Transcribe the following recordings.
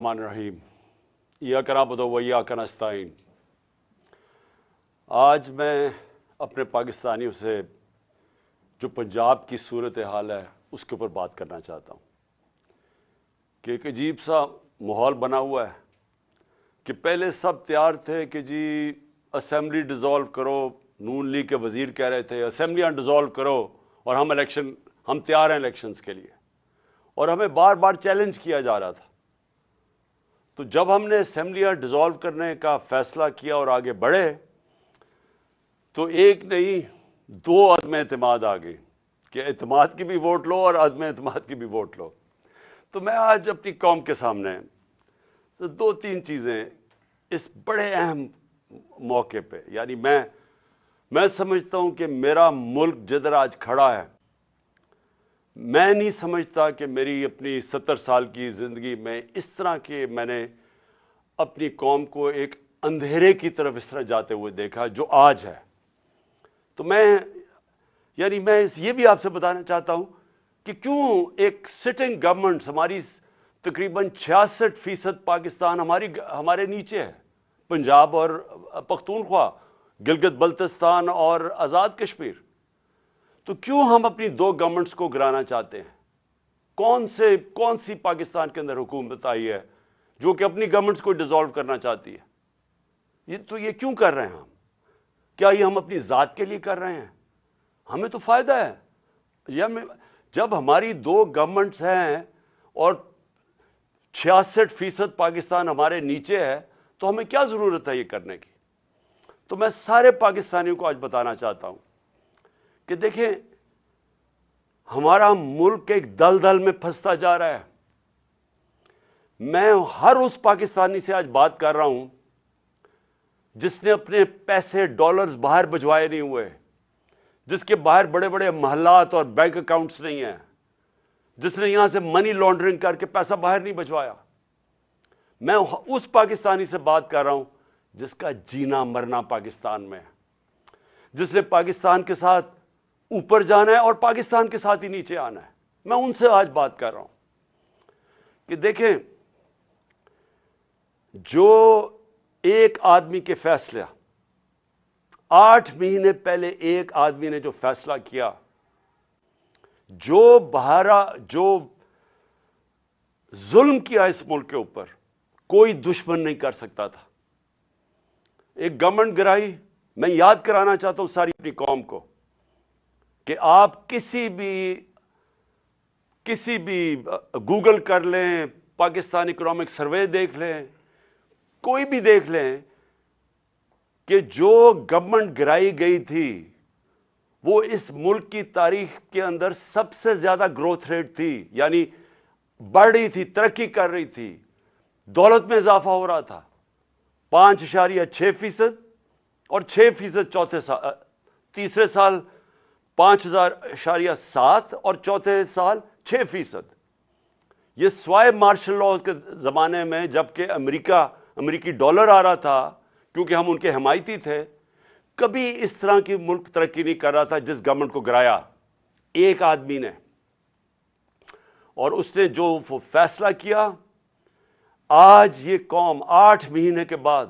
الرحمن الرحیم ایاک نعبد و ایاک نستعین۔ آج میں اپنے پاکستانیوں سے جو پنجاب کی صورتحال ہے اس کے اوپر بات کرنا چاہتا ہوں کہ ایک عجیب سا ماحول بنا ہوا ہے کہ پہلے سب تیار تھے کہ جی اسمبلی ڈیزالو کرو، نون لیگ کے وزیر کہہ رہے تھے اسمبلیاں ڈیزالو کرو اور ہم تیار ہیں الیکشنز کے لیے، اور ہمیں بار بار چیلنج کیا جا رہا تھا۔ تو جب ہم نے اسمبلیاں ڈیزالو کرنے کا فیصلہ کیا اور آگے بڑھے تو ایک نہیں دو عدم اعتماد آ گئی کہ اعتماد کی بھی ووٹ لو اور عدم اعتماد کی بھی ووٹ لو۔ تو میں آج اپنی قوم کے سامنے تو دو تین چیزیں اس بڑے اہم موقع پہ، یعنی میں سمجھتا ہوں کہ میرا ملک جدھر آج کھڑا ہے، میں نہیں سمجھتا کہ میری اپنی 70 سال کی زندگی میں اس طرح کے میں نے اپنی قوم کو ایک اندھیرے کی طرف اس طرح جاتے ہوئے دیکھا جو آج ہے۔ تو میں یہ بھی آپ سے بتانا چاہتا ہوں کہ کیوں ایک سٹنگ گورنمنٹ، ہماری تقریباً 66% پاکستان ہمارے نیچے ہے، پنجاب اور پختونخوا، گلگت بلتستان اور آزاد کشمیر۔ تو کیوں ہم اپنی دو گورنمنٹس کو گرانا چاہتے ہیں؟ کون سی پاکستان کے اندر حکومت آئی ہے جو کہ اپنی گورنمنٹس کو ڈیزالو کرنا چاہتی ہے؟ یہ کیوں کر رہے ہیں ہم؟ کیا یہ ہم اپنی ذات کے لیے کر رہے ہیں؟ ہمیں تو فائدہ ہے جب ہماری دو گورنمنٹس ہیں اور 66% پاکستان ہمارے نیچے ہے تو ہمیں کیا ضرورت ہے یہ کرنے کی؟ تو میں سارے پاکستانیوں کو آج بتانا چاہتا ہوں کہ دیکھیں، ہمارا ملک ایک دلدل میں پھنستا جا رہا ہے۔ میں ہر اس پاکستانی سے آج بات کر رہا ہوں جس نے اپنے پیسے ڈالرز باہر بھجوائے نہیں ہوئے، جس کے باہر بڑے بڑے محلات اور بینک اکاؤنٹس نہیں ہیں، جس نے یہاں سے منی لانڈرنگ کر کے پیسہ باہر نہیں بھجوایا۔ میں اس پاکستانی سے بات کر رہا ہوں جس کا جینا مرنا پاکستان میں ہے، جس نے پاکستان کے ساتھ اوپر جانا ہے اور پاکستان کے ساتھ ہی نیچے آنا ہے۔ میں ان سے آج بات کر رہا ہوں کہ دیکھیں، جو ایک آدمی کے فیصلہ 8 مہینے پہلے ایک آدمی نے جو فیصلہ کیا، جو ظلم کیا اس ملک کے اوپر، کوئی دشمن نہیں کر سکتا تھا۔ ایک گورنمنٹ گرائی۔ میں یاد کرانا چاہتا ہوں ساری اپنی قوم کو کہ آپ کسی بھی گوگل کر لیں، پاکستان اکنامک سروے دیکھ لیں، کوئی بھی دیکھ لیں کہ جو گورنمنٹ گرائی گئی تھی وہ اس ملک کی تاریخ کے اندر سب سے زیادہ گروتھ ریٹ تھی، یعنی بڑھ رہی تھی، ترقی کر رہی تھی، دولت میں اضافہ ہو رہا تھا۔ 5.6% اور 6% تیسرے سال 5.7 اور چوتھے سال 6%۔ یہ سوائے مارشل لاز کے زمانے میں جبکہ امریکی ڈالر آ رہا تھا کیونکہ ہم ان کے حمایتی تھے، کبھی اس طرح کی ملک ترقی نہیں کر رہا تھا جس گورنمنٹ کو گرایا ایک آدمی نے۔ اور اس نے جو فیصلہ کیا، آج یہ قوم 8 مہینے کے بعد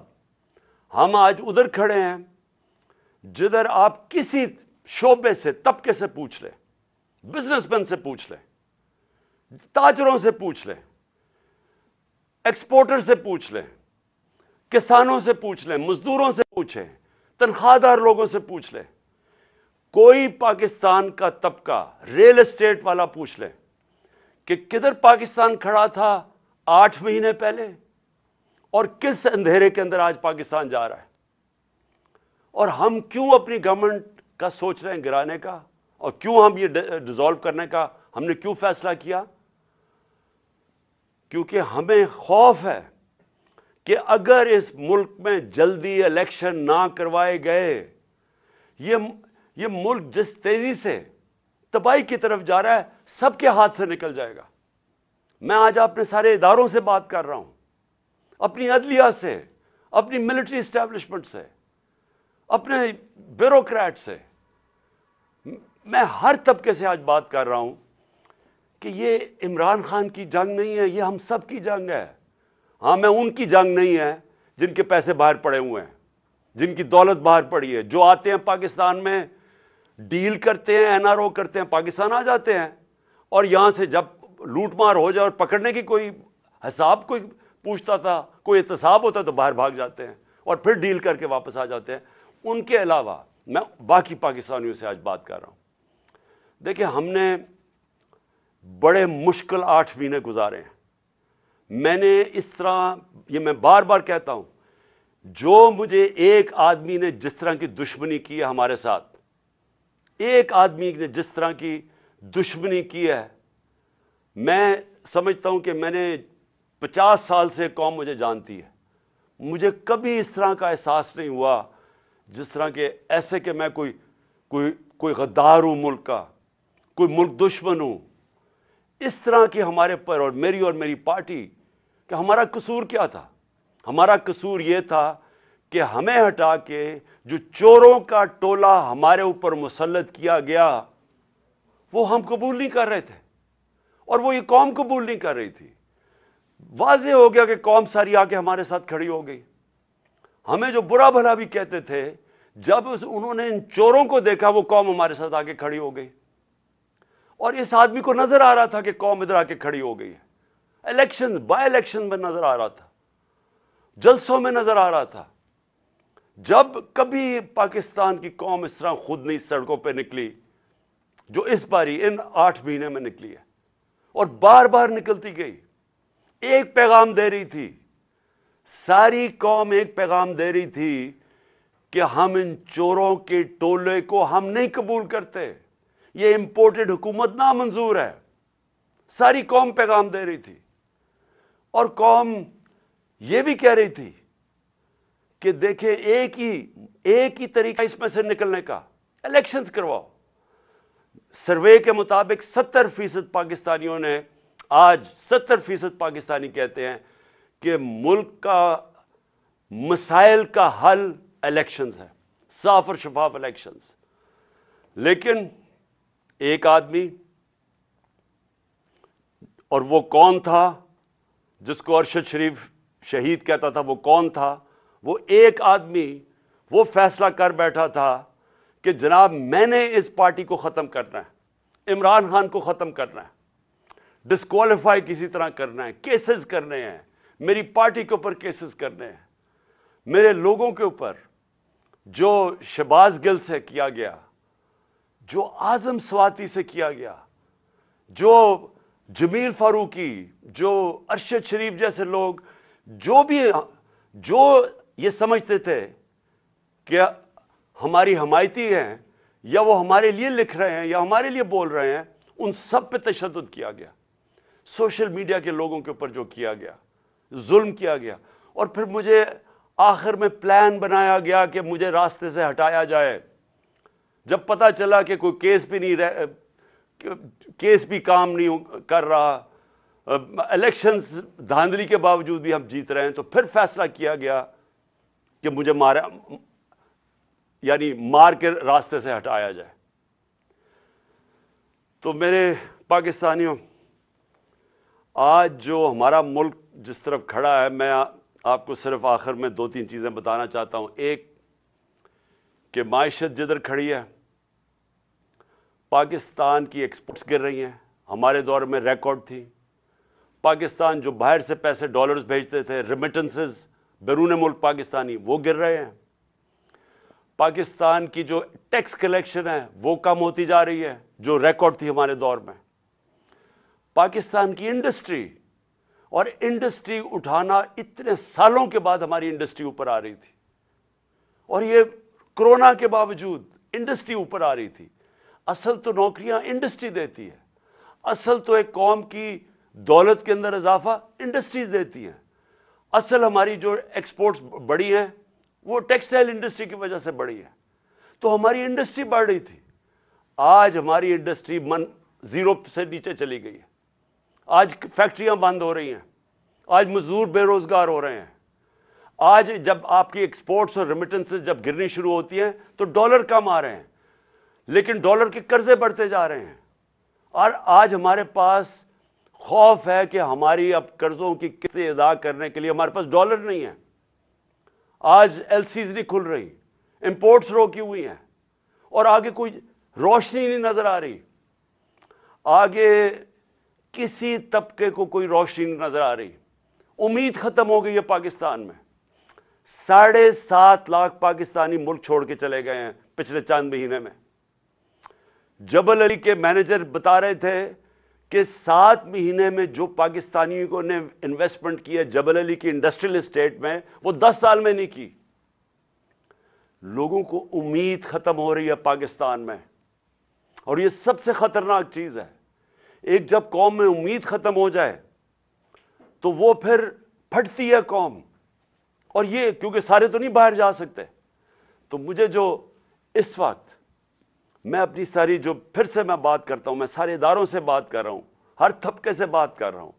ہم آج ادھر کھڑے ہیں جدھر آپ کسی شعبے سے، طبقے سے پوچھ لیں، بزنس مین سے پوچھ لیں، تاجروں سے پوچھ لیں، ایکسپورٹر سے پوچھ لیں، کسانوں سے پوچھ لیں، مزدوروں سے پوچھیں، تنخواہ دار لوگوں سے پوچھ لیں، کوئی پاکستان کا طبقہ، ریل اسٹیٹ والا پوچھ لیں کہ کدھر پاکستان کھڑا تھا 8 مہینے پہلے اور کس اندھیرے کے اندر آج پاکستان جا رہا ہے۔ اور ہم کیوں اپنی گورنمنٹ کا سوچ رہے ہیں گرانے کا، اور کیوں ہم یہ ڈیزالو کرنے کا ہم نے کیوں فیصلہ کیا؟ کیونکہ ہمیں خوف ہے کہ اگر اس ملک میں جلدی الیکشن نہ کروائے گئے، یہ ملک جس تیزی سے تباہی کی طرف جا رہا ہے سب کے ہاتھ سے نکل جائے گا۔ میں آج اپنے سارے اداروں سے بات کر رہا ہوں، اپنی عدلیہ سے، اپنی ملٹری اسٹیبلشمنٹ سے، اپنے بیوروکریٹ سے، میں ہر طبقے سے آج بات کر رہا ہوں کہ یہ عمران خان کی جنگ نہیں ہے، یہ ہم سب کی جنگ ہے۔ ہاں میں ان کی جنگ نہیں ہے جن کے پیسے باہر پڑے ہوئے ہیں، جن کی دولت باہر پڑی ہے، جو آتے ہیں پاکستان میں ڈیل کرتے ہیں، این آر او کرتے ہیں، پاکستان آ جاتے ہیں، اور یہاں سے جب لوٹ مار ہو جائے اور پکڑنے کی کوئی حساب کوئی پوچھتا تھا، کوئی احتساب ہوتا تو باہر بھاگ جاتے ہیں اور پھر ڈیل کر کے واپس آ جاتے ہیں۔ ان کے علاوہ میں باقی پاکستانیوں سے آج بات کر رہا ہوں۔ دیکھیں، ہم نے بڑے مشکل 8 مہینے گزارے ہیں۔ میں نے اس طرح، یہ میں بار بار کہتا ہوں، جو مجھے ایک آدمی نے جس طرح کی دشمنی کی ہے ہمارے ساتھ، ایک آدمی نے جس طرح کی دشمنی کی ہے، میں سمجھتا ہوں کہ میں نے 50 سال سے قوم مجھے جانتی ہے، مجھے کبھی اس طرح کا احساس نہیں ہوا جس طرح کہ ایسے کہ میں کوئی غدار ہوں ملک کا، کوئی ملک دشمن ہوں۔ اس طرح کی ہمارے پر اور میری پارٹی کہ ہمارا قصور کیا تھا؟ ہمارا قصور یہ تھا کہ ہمیں ہٹا کے جو چوروں کا ٹولہ ہمارے اوپر مسلط کیا گیا وہ ہم قبول نہیں کر رہے تھے، اور وہ یہ قوم قبول نہیں کر رہی تھی۔ واضح ہو گیا کہ قوم ساری آ کے ہمارے ساتھ کھڑی ہو گئی۔ ہمیں جو برا بھلا بھی کہتے تھے، جب انہوں نے ان چوروں کو دیکھا وہ قوم ہمارے ساتھ آ کے کھڑی ہو گئی، اور اس آدمی کو نظر آ رہا تھا کہ قوم ادھر آ کے کھڑی ہو گئی ہے۔ بائی الیکشن میں نظر آ رہا تھا، جلسوں میں نظر آ رہا تھا۔ جب کبھی پاکستان کی قوم اس طرح خود نہیں سڑکوں پہ نکلی جو اس باری ان 8 مہینے میں نکلی ہے، اور بار بار نکلتی گئی، ایک پیغام دے رہی تھی، ساری قوم ایک پیغام دے رہی تھی کہ ہم ان چوروں کے ٹولے کو ہم نہیں قبول کرتے، یہ امپورٹڈ حکومت نامنظور ہے۔ ساری قوم پیغام دے رہی تھی، اور قوم یہ بھی کہہ رہی تھی کہ دیکھیں ایک ہی طریقہ اس میں سے نکلنے کا، الیکشنز کرواؤ۔ سروے کے مطابق 70% پاکستانیوں نے، آج 70% پاکستانی کہتے ہیں کہ ملک کا مسائل کا حل الیکشنز ہے، صاف اور شفاف الیکشنز۔ لیکن ایک آدمی، اور وہ کون تھا جس کو ارشد شریف شہید کہتا تھا، وہ کون تھا؟ وہ ایک آدمی وہ فیصلہ کر بیٹھا تھا کہ جناب میں نے اس پارٹی کو ختم کرنا ہے، عمران خان کو ختم کرنا ہے، ڈسکوالیفائی کسی طرح کرنا ہے، کیسز کرنے ہیں، میری پارٹی کے اوپر کیسز کرنے ہیں، میرے لوگوں کے اوپر، جو شہباز گل سے کیا گیا، جو اعظم سواتی سے کیا گیا، جو جمیل فاروقی، جو ارشد شریف جیسے لوگ، جو یہ سمجھتے تھے کہ ہماری حمایتی ہیں، یا وہ ہمارے لیے لکھ رہے ہیں یا ہمارے لیے بول رہے ہیں، ان سب پہ تشدد کیا گیا۔ سوشل میڈیا کے لوگوں کے اوپر جو کیا گیا، ظلم کیا گیا، اور پھر مجھے آخر میں پلان بنایا گیا کہ مجھے راستے سے ہٹایا جائے۔ جب پتا چلا کہ کوئی کیس بھی کام نہیں کر رہا، الیکشنز دھاندلی کے باوجود بھی ہم جیت رہے ہیں، تو پھر فیصلہ کیا گیا کہ مجھے مار کے راستے سے ہٹایا جائے۔ تو میرے پاکستانیوں، آج جو ہمارا ملک جس طرف کھڑا ہے، میں آپ کو صرف آخر میں 2-3 چیزیں بتانا چاہتا ہوں۔ ایک کہ معیشت جدھر کھڑی ہے، پاکستان کی ایکسپورٹس گر رہی ہیں، ہمارے دور میں ریکارڈ تھی۔ پاکستان جو باہر سے پیسے ڈالرز بھیجتے تھے، ریمیٹنسز بیرون ملک پاکستانی، وہ گر رہے ہیں۔ پاکستان کی جو ٹیکس کلیکشن ہے وہ کم ہوتی جا رہی ہے، جو ریکارڈ تھی ہمارے دور میں۔ پاکستان کی انڈسٹری، اور انڈسٹری اٹھانا، اتنے سالوں کے بعد ہماری انڈسٹری اوپر آ رہی تھی، اور یہ کرونا کے باوجود انڈسٹری اوپر آ رہی تھی۔ اصل تو نوکریاں انڈسٹری دیتی ہے، اصل تو ایک قوم کی دولت کے اندر اضافہ انڈسٹریز دیتی ہیں۔ اصل ہماری جو ایکسپورٹس بڑی ہیں وہ ٹیکسٹائل انڈسٹری کی وجہ سے بڑی ہے، تو ہماری انڈسٹری بڑھ رہی تھی۔ آج ہماری انڈسٹری زیرو سے نیچے چلی گئی ہے، آج فیکٹریاں بند ہو رہی ہیں، آج مزدور بے روزگار ہو رہے ہیں۔ آج جب آپ کی ایکسپورٹس اور ریمیٹنسز جب گرنی شروع ہوتی ہیں تو ڈالر کم آ رہے ہیں، لیکن ڈالر کے قرضے بڑھتے جا رہے ہیں، اور آج ہمارے پاس خوف ہے کہ ہماری اب قرضوں کی قسطیں ادا کرنے کے لیے ہمارے پاس ڈالر نہیں ہے. آج ایل سیز نہیں کھل رہی, امپورٹس روکی ہوئی ہیں, اور آگے کوئی روشنی نہیں نظر آ رہی. آگے کسی طبقے کو کوئی روشنی نہیں نظر آ رہی. امید ختم ہو گئی ہے پاکستان میں. 7.5 لاکھ پاکستانی ملک چھوڑ کے چلے گئے ہیں پچھلے چند مہینے میں. جبل علی کے مینیجر بتا رہے تھے کہ 7 مہینے میں جو پاکستانیوں نے انویسٹمنٹ کی ہے جبل علی کی انڈسٹریل اسٹیٹ میں, وہ 10 سال میں نہیں کی. لوگوں کو امید ختم ہو رہی ہے پاکستان میں, اور یہ سب سے خطرناک چیز ہے. ایک جب قوم میں امید ختم ہو جائے تو وہ پھر پھٹتی ہے قوم. اور یہ کیونکہ سارے تو نہیں باہر جا سکتے, تو مجھے جو اس وقت میں اپنی ساری جو پھر سے میں بات کرتا ہوں, میں سارے اداروں سے بات کر رہا ہوں, ہر طبقے سے بات کر رہا ہوں,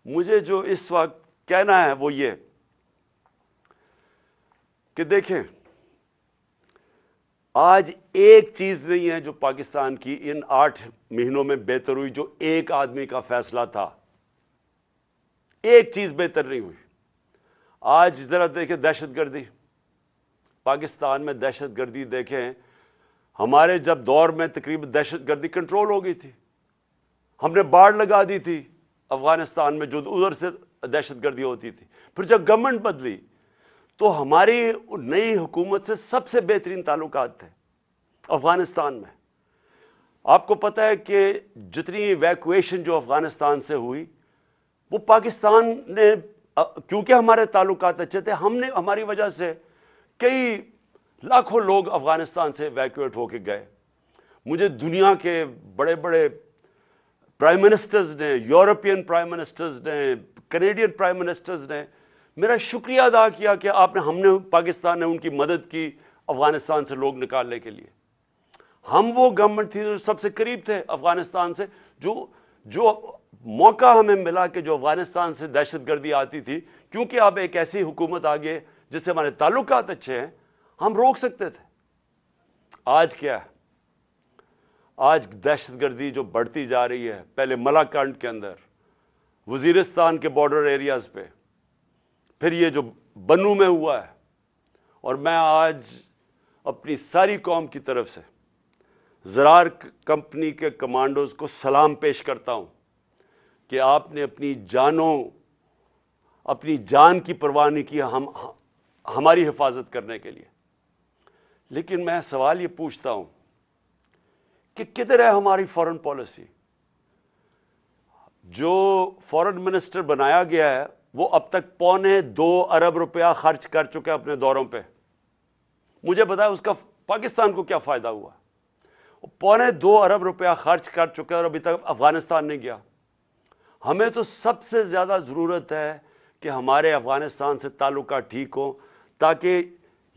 مجھے جو اس وقت کہنا ہے وہ یہ کہ دیکھیں, آج ایک چیز نہیں ہے جو پاکستان کی ان 8 مہینوں میں بہتر ہوئی, جو ایک آدمی کا فیصلہ تھا. ایک چیز بہتر نہیں ہوئی. آج ذرا دیکھیں دہشت گردی, پاکستان میں دہشت گردی دیکھیں. ہمارے جب دور میں تقریباً دہشت گردی کنٹرول ہو گئی تھی, ہم نے باڑ لگا دی تھی افغانستان میں جو ادھر سے دہشت گردی ہوتی تھی. پھر جب گورنمنٹ بدلی تو ہماری نئی حکومت سے سب سے بہترین تعلقات تھے افغانستان میں. آپ کو پتہ ہے کہ جتنی ایویکویشن جو افغانستان سے ہوئی وہ پاکستان نے, کیونکہ ہمارے تعلقات اچھے تھے, ہم نے ہماری وجہ سے کئی لاکھوں لوگ افغانستان سے ایویکویٹ ہو کے گئے. مجھے دنیا کے بڑے بڑے پرائم منسٹرز نے, یورپین پرائم منسٹرز نے, کینیڈین پرائم منسٹرز نے میرا شکریہ ادا کیا کہ ہم نے پاکستان نے ان کی مدد کی افغانستان سے لوگ نکالنے کے لیے. ہم وہ گورنمنٹ تھی جو سب سے قریب تھے افغانستان سے, جو موقع ہمیں ملا کہ جو افغانستان سے دہشت گردی آتی تھی, کیونکہ اب ایک ایسی حکومت آگے جس سے ہمارے تعلقات اچھے ہیں, ہم روک سکتے تھے. آج کیا ہے؟ آج دہشت گردی جو بڑھتی جا رہی ہے, پہلے ملاکنڈ کے اندر, وزیرستان کے بارڈر ایریاز پہ, پھر یہ جو بنو میں ہوا ہے. اور میں آج اپنی ساری قوم کی طرف سے زرار کمپنی کے کمانڈوز کو سلام پیش کرتا ہوں کہ آپ نے اپنی جان کی پرواہ نہیں کی ہماری حفاظت کرنے کے لیے. لیکن میں سوال یہ پوچھتا ہوں کہ کدھر ہے ہماری فارن پالیسی؟ جو فارن منسٹر بنایا گیا ہے وہ اب تک 2.25 ارب روپیہ خرچ کر چکا ہے اپنے دوروں پہ. مجھے بتایا اس کا پاکستان کو کیا فائدہ ہوا؟ 2.25 ارب روپیہ خرچ کر چکا ہے اور ابھی تک افغانستان نہیں گیا. ہمیں تو سب سے زیادہ ضرورت ہے کہ ہمارے افغانستان سے تعلقات ٹھیک ہوں, تاکہ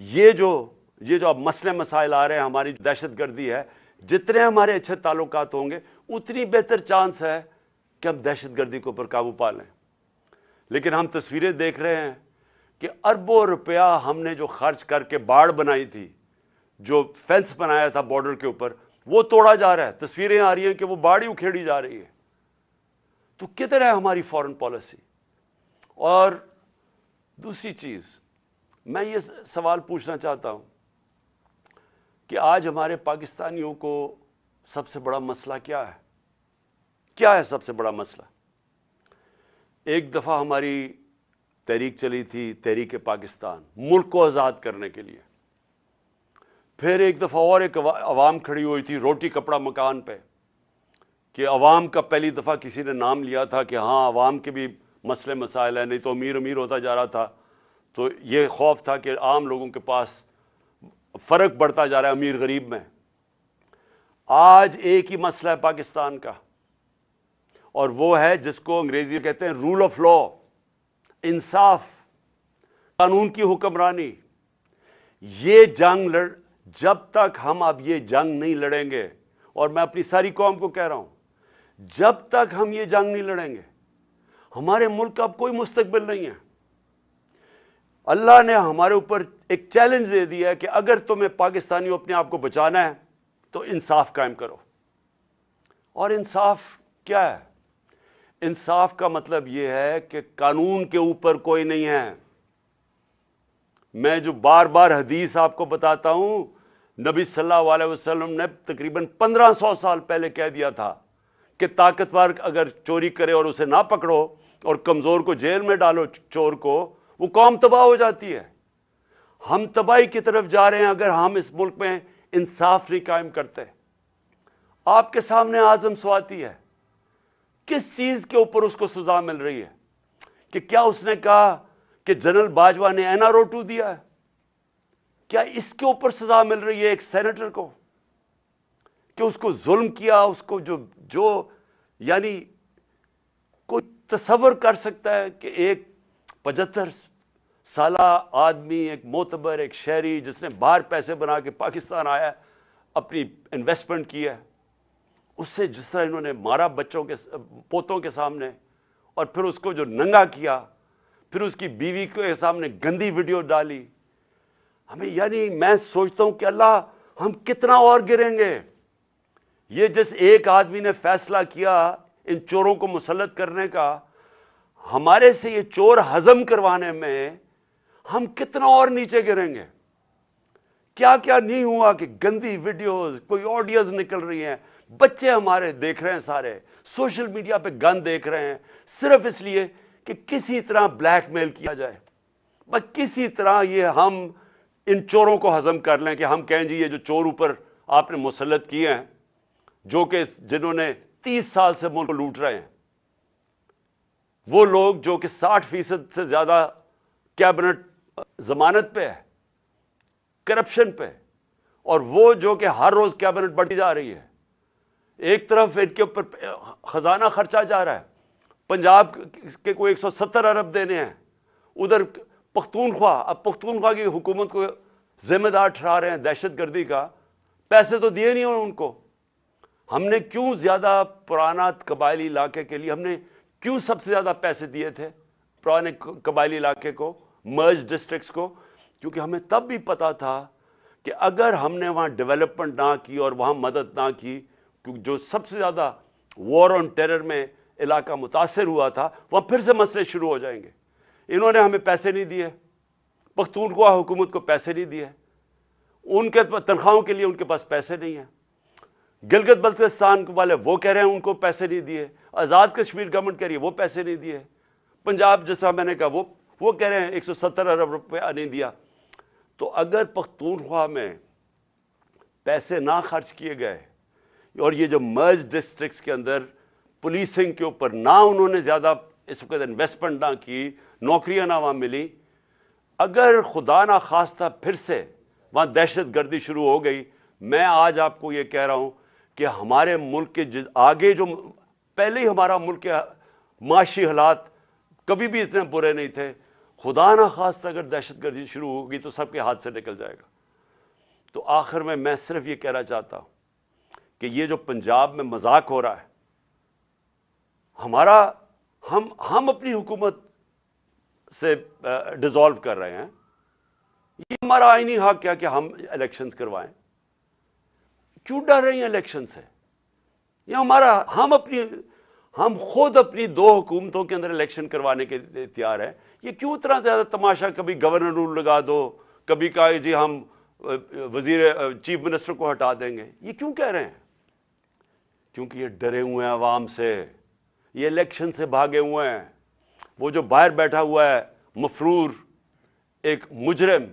یہ جو اب مسئلے مسائل آ رہے ہیں, ہماری دہشت گردی ہے, جتنے ہمارے اچھے تعلقات ہوں گے اتنی بہتر چانس ہے کہ ہم دہشت گردی کے اوپر قابو پا لیں. لیکن ہم تصویریں دیکھ رہے ہیں کہ اربوں روپیہ ہم نے جو خرچ کر کے باڑ بنائی تھی, جو فینس بنایا تھا بارڈر کے اوپر, وہ توڑا جا رہا ہے. تصویریں آ رہی ہیں کہ وہ باڑ ہی اکھیڑی جا رہی ہے. تو کدھر ہے ہماری فارن پالیسی؟ اور دوسری چیز میں یہ سوال پوچھنا چاہتا ہوں کہ آج ہمارے پاکستانیوں کو سب سے بڑا مسئلہ کیا ہے؟ کیا ہے سب سے بڑا مسئلہ؟ ایک دفعہ ہماری تحریک چلی تھی, تحریک پاکستان, ملک کو آزاد کرنے کے لیے. پھر ایک دفعہ اور ایک عوام کھڑی ہوئی تھی روٹی کپڑا مکان پہ, کہ عوام کا پہلی دفعہ کسی نے نام لیا تھا کہ ہاں عوام کے بھی مسئلے مسائل ہیں, نہیں تو امیر امیر ہوتا جا رہا تھا. تو یہ خوف تھا کہ عام لوگوں کے پاس فرق بڑھتا جا رہا ہے امیر غریب میں. آج ایک ہی مسئلہ ہے پاکستان کا, اور وہ ہے جس کو انگریزی میں کہتے ہیں رول آف لا, انصاف, قانون کی حکمرانی. یہ جنگ جب تک ہم اب یہ جنگ نہیں لڑیں گے, اور میں اپنی ساری قوم کو کہہ رہا ہوں, جب تک ہم یہ جنگ نہیں لڑیں گے ہمارے ملک کا اب کوئی مستقبل نہیں ہے. اللہ نے ہمارے اوپر ایک چیلنج دے دیا ہے کہ اگر تمہیں پاکستانیوں اپنے آپ کو بچانا ہے تو انصاف قائم کرو. اور انصاف کیا ہے؟ انصاف کا مطلب یہ ہے کہ قانون کے اوپر کوئی نہیں ہے. میں جو بار بار حدیث آپ کو بتاتا ہوں، نبی صلی اللہ علیہ وسلم نے تقریباً 1500 سال پہلے کہہ دیا تھا کہ طاقتور اگر چوری کرے اور اسے نہ پکڑو اور کمزور کو جیل میں ڈالو، چور کو، وہ قوم تباہ ہو جاتی ہے. ہم تباہی کی طرف جا رہے ہیں اگر ہم اس ملک میں انصاف نہیں قائم کرتے. آپ کے سامنے اعظم سواتی ہے، کس چیز کے اوپر اس کو سزا مل رہی ہے؟ کہ کیا اس نے کہا کہ جنرل باجوہ نے این آر او 2 دیا ہے؟ کیا اس کے اوپر سزا مل رہی ہے ایک سینیٹر کو کہ اس کو ظلم کیا؟ اس کو جو یعنی کوئی تصور کر سکتا ہے کہ ایک 75 سالہ آدمی، ایک معتبر، ایک شہری جس نے باہر پیسے بنا کے پاکستان آیا، اپنی انویسٹمنٹ کی ہے، اس سے جس طرح انہوں نے مارا بچوں کے پوتوں کے سامنے، اور پھر اس کو جو ننگا کیا، پھر اس کی بیوی کے سامنے گندی ویڈیو ڈالی. ہمیں یعنی میں سوچتا ہوں کہ اللہ، ہم کتنا اور گریں گے. یہ جس ایک آدمی نے فیصلہ کیا ان چوروں کو مسلط کرنے کا، ہمارے سے یہ چور ہضم کروانے میں ہم کتنا اور نیچے گریں گے. کیا کیا نہیں ہوا کہ گندی ویڈیوز، کوئی آڈیوز نکل رہی ہیں، بچے ہمارے دیکھ رہے ہیں، سارے سوشل میڈیا پہ گند دیکھ رہے ہیں، صرف اس لیے کہ کسی طرح بلیک میل کیا جائے، بس کسی طرح یہ ہم ان چوروں کو ہضم کر لیں کہ ہم کہیں جی یہ جو چور اوپر آپ نے مسلط کیے ہیں، جو کہ جنہوں نے 30 سال سے ملک کو لوٹ رہے ہیں، وہ لوگ جو کہ 60% سے زیادہ کیبنٹ ضمانت پہ ہے، کرپشن پہ، اور وہ جو کہ ہر روز کیبنٹ بڑھتی جا رہی ہے. ایک طرف ان کے اوپر خزانہ خرچہ جا رہا ہے، پنجاب کے کوئی 170 ارب دینے ہیں، ادھر پختونخوا، اب پختونخوا کی حکومت کو ذمہ دار ٹھہرا رہے ہیں دہشت گردی کا. پیسے تو دیے نہیں ان کو. ہم نے کیوں زیادہ پرانا قبائلی علاقے کے لیے ہم نے کیوں سب سے زیادہ پیسے دیے تھے پرانے قبائلی علاقے کو، مرج ڈسٹرکٹس کو؟ کیونکہ ہمیں تب بھی پتا تھا کہ اگر ہم نے وہاں ڈیولپمنٹ نہ کی اور وہاں مدد نہ کی، جو سب سے زیادہ وار آن ٹیرر میں علاقہ متاثر ہوا تھا، وہاں پھر سے مسئلے شروع ہو جائیں گے. انہوں نے ہمیں پیسے نہیں دیے، پختونخوا حکومت کو پیسے نہیں دیے، ان کے تنخواہوں کے لیے ان کے پاس پیسے نہیں ہیں. گلگت بلتستان والے وہ کہہ رہے ہیں ان کو پیسے نہیں دیے، آزاد کشمیر گورنمنٹ کہہ رہی ہے وہ پیسے نہیں دیے، پنجاب جس طرح میں نے کہا وہ کہہ رہے ہیں 170 ارب روپیہ نہیں دیا. تو اگر پختونخوا میں پیسے نہ خرچ کیے گئے اور یہ جو مرج ڈسٹرکٹس کے اندر پولیسنگ کے اوپر نہ انہوں نے زیادہ اس وقت انویسٹمنٹ نہ کی، نوکریاں نہ وہاں ملی، اگر خدا نہ خواستہ پھر سے وہاں دہشت گردی شروع ہو گئی، میں آج آپ کو یہ کہہ رہا ہوں کہ ہمارے ملک کے آگے جو پہلے ہی ہمارا ملک کے معاشی حالات کبھی بھی اتنے برے نہیں تھے، خدا نہ خواستہ اگر دہشت گردی شروع ہوگی تو سب کے ہاتھ سے نکل جائے گا. تو آخر میں صرف یہ کہنا چاہتا ہوں کہ یہ جو پنجاب میں مذاق ہو رہا ہے، ہم اپنی حکومت سے ڈیزالو کر رہے ہیں. یہ ہمارا آئینی حق کیا کہ ہم الیکشنز کروائیں؟ کیوں ڈر رہی ہیں الیکشن سے؟ یہ ہم خود اپنی 2 حکومتوں کے اندر الیکشن کروانے کے لیے تیار ہیں. یہ کیوں اتنا زیادہ تماشا؟ کبھی گورنر رول لگا دو، کبھی کہا جی ہم چیف منسٹر کو ہٹا دیں گے. یہ کیوں کہہ رہے ہیں؟ کیونکہ یہ ڈرے ہوئے ہیں عوام سے، یہ الیکشن سے بھاگے ہوئے ہیں. وہ جو باہر بیٹھا ہوا ہے مفرور ایک مجرم،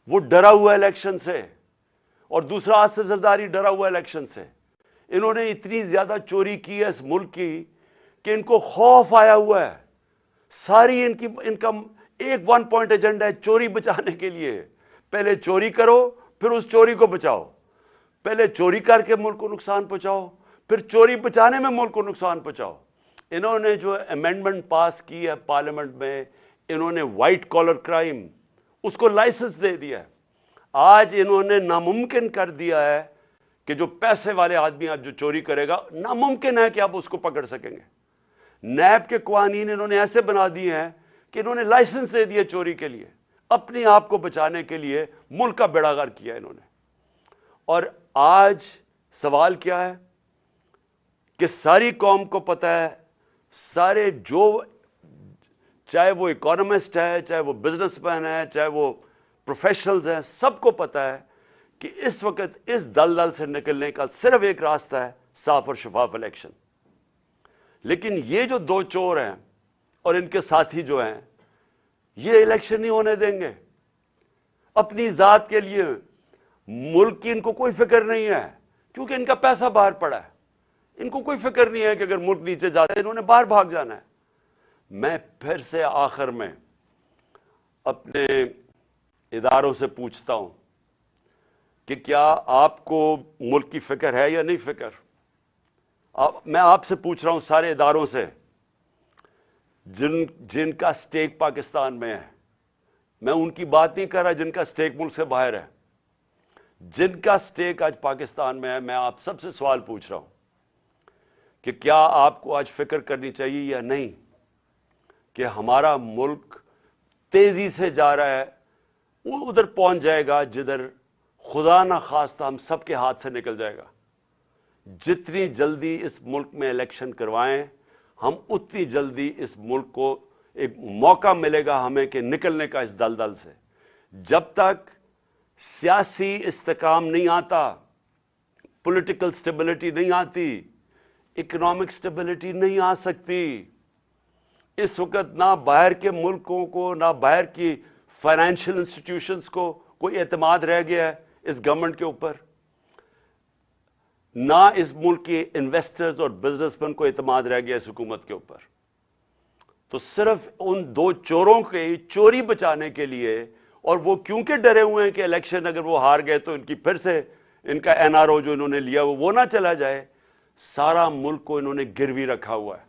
وہ ڈرا ہوا ہے الیکشن سے، اور دوسرا آصف زرداری ڈرا ہوا ہے الیکشن سے. انہوں نے اتنی زیادہ چوری کی ہے اس ملک کی کہ ان کو خوف آیا ہوا ہے. ساری ان کا ایک 1 پوائنٹ ایجنڈا ہے چوری بچانے کے لیے. پہلے چوری کرو، پھر اس چوری کو بچاؤ. پہلے چوری کر کے ملک کو نقصان پہنچاؤ، پھر چوری بچانے میں ملک کو نقصان پہنچاؤ. انہوں نے جو امینڈمنٹ پاس کی ہے پارلیمنٹ میں، انہوں نے وائٹ کالر کرائم اس کو لائسنس دے دیا ہے. آج انہوں نے ناممکن کر دیا ہے کہ جو پیسے والے آدمی آج جو چوری کرے گا، ناممکن ہے کہ آپ اس کو پکڑ سکیں گے. نیب کے قوانین انہوں نے ایسے بنا دیے ہیں کہ انہوں نے لائسنس دے دیے چوری کے لیے، اپنے آپ کو بچانے کے لیے ملک کا بیڑا غرق کیا انہوں نے. اور آج سوال کیا ہے کہ ساری قوم کو پتہ ہے سارے جو چاہے وہ اکانومسٹ ہے, چاہے وہ بزنس مین ہے, چاہے وہ پروفیشنلز ہیں, سب کو پتا ہے کہ اس وقت اس دلدل سے نکلنے کا صرف ایک راستہ ہے, صاف اور شفاف الیکشن. لیکن یہ جو دو چور ہیں اور ان کے ساتھی جو ہیں, یہ الیکشن نہیں ہونے دیں گے. اپنی ذات کے لیے ملک کی ان کو کوئی فکر نہیں ہے, کیونکہ ان کا پیسہ باہر پڑا ہے. ان کو کوئی فکر نہیں ہے کہ اگر ملک نیچے جاتا ہے انہوں نے باہر بھاگ جانا ہے. میں پھر سے آخر میں اپنے اداروں سے پوچھتا ہوں کہ کیا آپ کو ملک کی فکر ہے یا نہیں فکر؟ میں آپ سے پوچھ رہا ہوں, سارے اداروں سے جن کا سٹیک پاکستان میں ہے. میں ان کی بات نہیں کر رہا جن کا سٹیک ملک سے باہر ہے. جن کا سٹیک آج پاکستان میں ہے, میں آپ سب سے سوال پوچھ رہا ہوں کہ کیا آپ کو آج فکر کرنی چاہیے یا نہیں کہ ہمارا ملک تیزی سے جا رہا ہے, وہ ادھر پہنچ جائے گا جدھر خدا نہ خواستہ ہم سب کے ہاتھ سے نکل جائے گا. جتنی جلدی اس ملک میں الیکشن کروائیں, ہم اتنی جلدی اس ملک کو ایک موقع ملے گا ہمیں کہ نکلنے کا اس دلدل سے. جب تک سیاسی استحکام نہیں آتا, پولیٹیکل سٹیبلٹی نہیں آتی, اکنامک سٹیبلٹی نہیں آ سکتی. اس وقت نہ باہر کے ملکوں کو, نہ باہر کی فائنینشیل انسٹیٹیوشنز کو کوئی اعتماد رہ گیا ہے اس گورنمنٹ کے اوپر, نہ اس ملک کے انویسٹرز اور بزنس مین کو اعتماد رہ گیا اس حکومت کے اوپر. تو صرف ان دو چوروں کی چوری بچانے کے لیے, اور وہ کیونکہ ڈرے ہوئے ہیں کہ الیکشن اگر وہ ہار گئے تو ان کی پھر سے ان کا NRO جو انہوں نے لیا وہ نہ چلا جائے, سارا ملک کو انہوں نے گروی رکھا ہوا ہے.